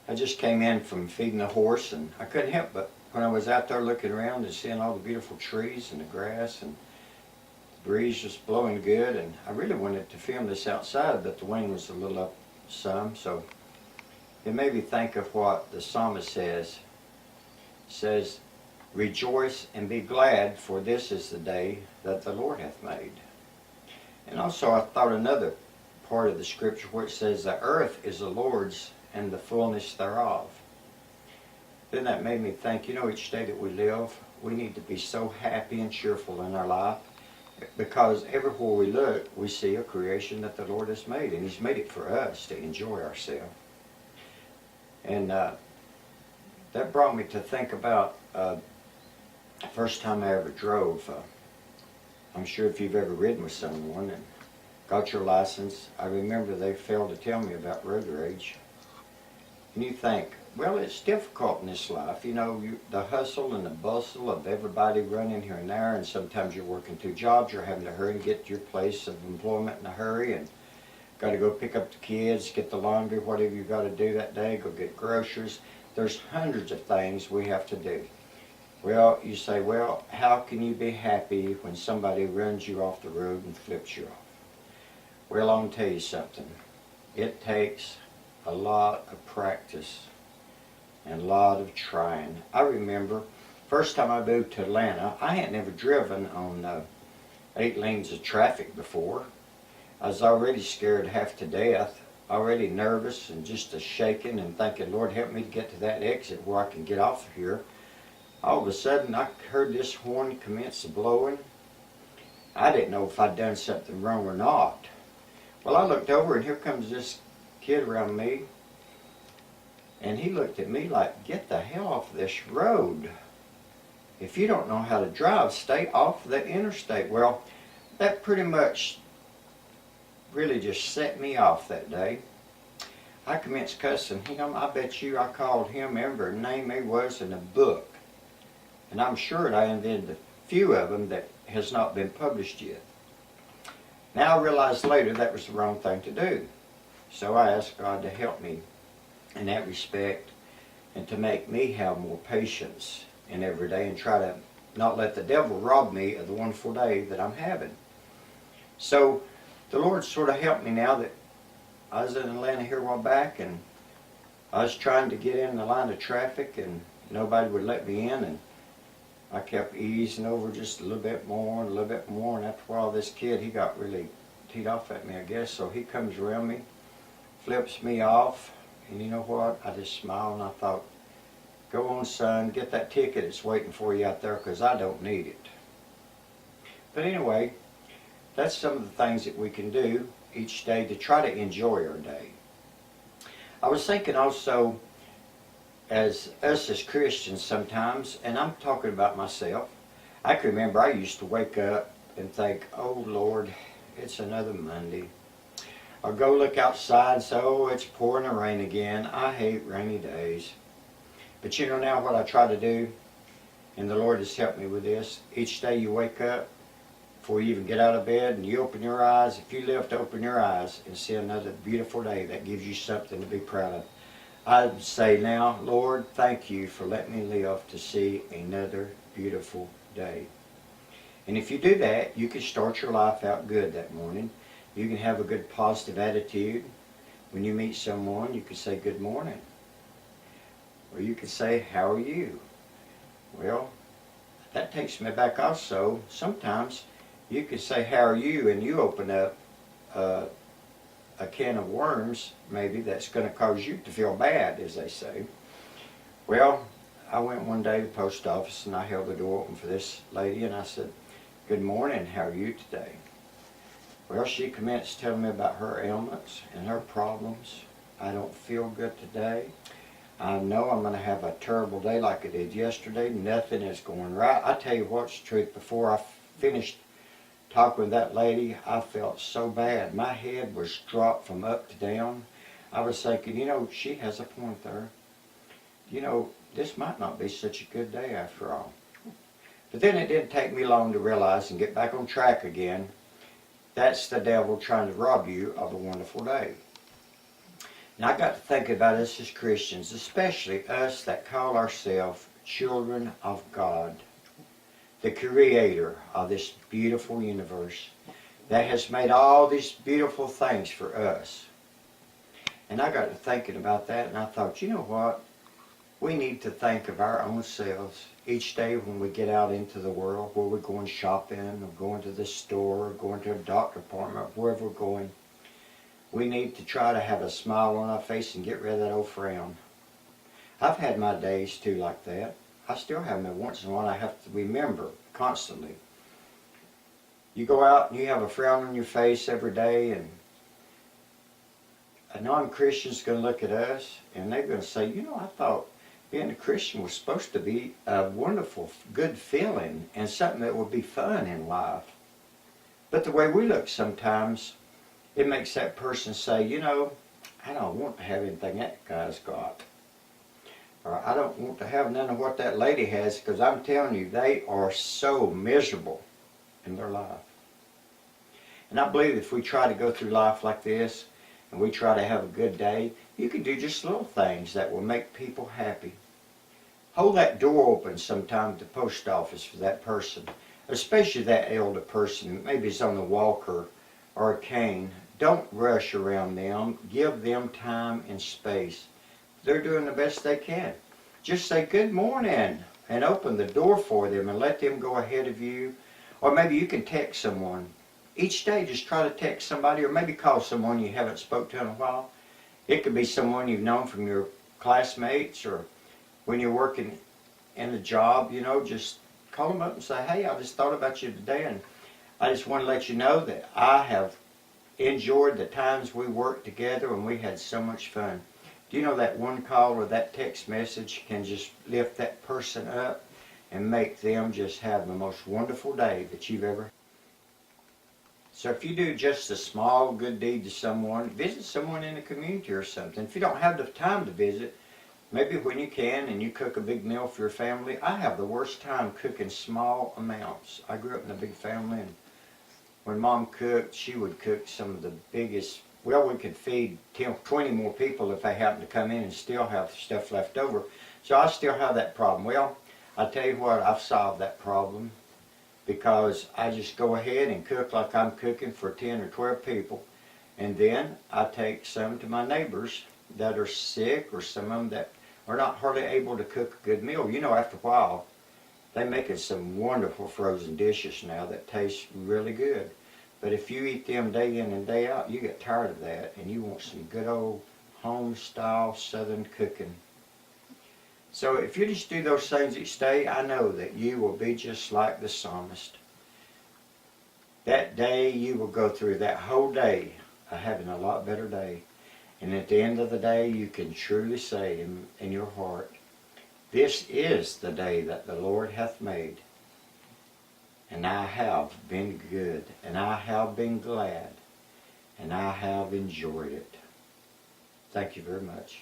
I just came in from feeding the horse, and I couldn't help but, when I was out there looking around and seeing all the beautiful trees and the grass, and the breeze was blowing good, and I really wanted to film this outside, but the wind was a little up some, so it made me think of what the psalmist says. It says, "Rejoice and be glad, for this is the day that the Lord hath made." And also I thought another part of the scripture where it says, "The earth is the Lord's and the fullness thereof." Then that made me think, each day that we live, we need to be so happy and cheerful in our life, because everywhere we look, we see a creation that the Lord has made, and He's made it for us to enjoy ourselves. And that brought me to think about the first time I ever drove. I'm sure if you've ever ridden with someone and got your license, I remember they failed to tell me about road rage. And you think, well, it's difficult in this life. The hustle and the bustle of everybody running here and there, and sometimes you're working 2 jobs, you're having to hurry to get to your place of employment in a hurry, and got to go pick up the kids, get the laundry, whatever you got to do that day, go get groceries. There's hundreds of things we have to do. Well, you say, well, how can you be happy when somebody runs you off the road and flips you off? Well, I'll tell you something. It takes a lot of practice and a lot of trying. I remember first time I moved to Atlanta, I had never driven on 8 lanes of traffic before. I was already scared half to death, already nervous and just a shaking and thinking, Lord, help me to get to that exit where I can get off of here. All of a sudden, I heard this horn commence blowing. I didn't know if I'd done something wrong or not. Well, I looked over, and here comes this kid around me, and he looked at me like, get the hell off this road. If you don't know how to drive, stay off the interstate. Well, that pretty much really just set me off that day. I commenced cussing him. I bet you I called him every name there was in a book. And I'm sure I invented a few of them that has not been published yet. Now I realized later that was the wrong thing to do. So I asked God to help me in that respect, and to make me have more patience in every day, and try to not let the devil rob me of the wonderful day that I'm having. So the Lord sort of helped me now that I was in Atlanta here a while back, and I was trying to get in the line of traffic, and nobody would let me in, and I kept easing over just a little bit more and a little bit more, and after a while this kid, he got really teed off at me, I guess, so he comes around me, flips me off, and you know what? I just smiled and I thought, go on, son, get that ticket. It's waiting for you out there, because I don't need it. But anyway, that's some of the things that we can do each day to try to enjoy our day. I was thinking also, as us as Christians sometimes, and I'm talking about myself, I can remember I used to wake up and think, oh Lord, it's another Monday. Or go look outside and say, oh, it's pouring the rain again. I hate rainy days. But now what I try to do, and the Lord has helped me with this, each day you wake up, before you even get out of bed and you open your eyes, if you live to open your eyes and see another beautiful day, that gives you something to be proud of. I'd say now, Lord, thank you for letting me live to see another beautiful day. And if you do that, you can start your life out good that morning. You can have a good positive attitude. When you meet someone, you can say good morning. Or you can say, how are you? Well, that takes me back also. Sometimes you can say, how are you? And you open up a can of worms, maybe, that's going to cause you to feel bad, as they say. Well, I went one day to the post office, and I held the door open for this lady, and I said, good morning, how are you today? Well, she commenced telling me about her ailments and her problems. I don't feel good today. I know I'm going to have a terrible day like I did yesterday. Nothing is going right. I tell you what's the truth. Before I finished talking with that lady, I felt so bad. My head was dropped from up to down. I was thinking, she has a point there. This might not be such a good day after all. But then it didn't take me long to realize and get back on track again. That's the devil trying to rob you of a wonderful day. And I got to think about us as Christians, especially us that call ourselves children of God, the creator of this beautiful universe that has made all these beautiful things for us. And I got to thinking about that, and I thought, you know what? We need to think of our own selves each day when we get out into the world, where we're going shopping, or going to the store, or going to a doctor appointment, wherever we're going. We need to try to have a smile on our face and get rid of that old frown. I've had my days too like that. I still have them. Once in a while I have to remember constantly. You go out and you have a frown on your face every day, and a non-Christian's going to look at us and they're going to say, you know, I thought being a Christian was supposed to be a wonderful, good feeling and something that would be fun in life. But the way we look sometimes, it makes that person say, you know, I don't want to have anything that guy's got. Or I don't want to have none of what that lady has, because I'm telling you, they are so miserable in their life. And I believe if we try to go through life like this, and we try to have a good day, you can do just little things that will make people happy. Hold that door open sometime at the post office for that person, especially that elder person, maybe it's on a walker or a cane. Don't rush around them. Give them time and space. They're doing the best they can. Just say good morning and open the door for them and let them go ahead of you. Or maybe you can text someone. Each day just try to text somebody, or maybe call someone you haven't spoke to in a while. It could be someone you've known from your classmates, or when you're working in a job, you know, just call them up and say, hey, I just thought about you today, and I just want to let you know that I have enjoyed the times we worked together and we had so much fun. Do you know that one call or that text message can just lift that person up and make them just have the most wonderful day that you've ever had? So if you do just a small good deed to someone, visit someone in the community or something. If you don't have the time to visit, maybe when you can and you cook a big meal for your family. I have the worst time cooking small amounts. I grew up in a big family, and when Mom cooked, she would cook some of the biggest. Well, we could feed 10, 20 more people if they happened to come in and still have stuff left over. So I still have that problem. Well, I tell you what, I've solved that problem, because I just go ahead and cook like I'm cooking for 10 or 12 people, and then I take some to my neighbors that are sick, or some of them that are not hardly able to cook a good meal. You know, after a while, they're making some wonderful frozen dishes now that taste really good. But if you eat them day in and day out, you get tired of that, and you want some good old home-style Southern cooking. So if you just do those things each day, I know that you will be just like the psalmist. That day you will go through that whole day having a lot better day. And at the end of the day, you can truly say in your heart, this is the day that the Lord hath made. And I have been good, and I have been glad, and I have enjoyed it. Thank you very much.